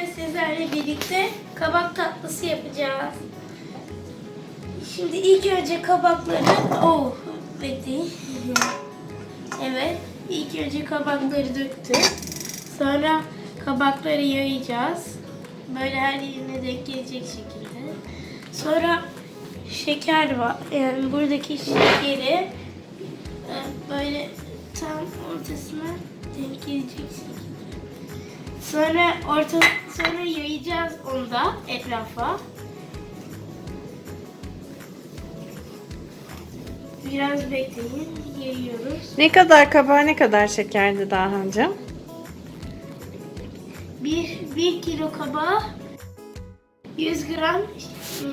Bugün sizlerle birlikte kabak tatlısı yapacağız. Şimdi ilk önce kabakları... bekleyin. Evet, ilk önce kabakları döktük. Sonra kabakları yayacağız. Böyle her yerine denk gelecek şekilde. Sonra şeker var. Yani buradaki şekeri böyle tam ortasına denk gelecek şekilde. Sonra yayacağız onu da etrafa. Biraz bekleyin. Yayıyoruz. Ne kadar kabağa ne kadar şekerdi Dahancığım? 1 kilo kabağa 100 gram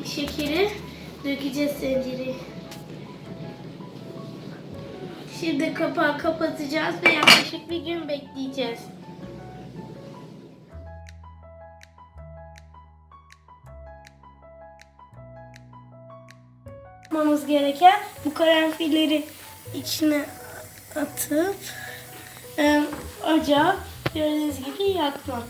şekeri dökeceğiz tencereye. Şimdi kapağı kapatacağız ve yaklaşık bir gün bekleyeceğiz. Yapmamız gereken bu karanfilleri içine atıp ocağı gördüğünüz gibi yakmak.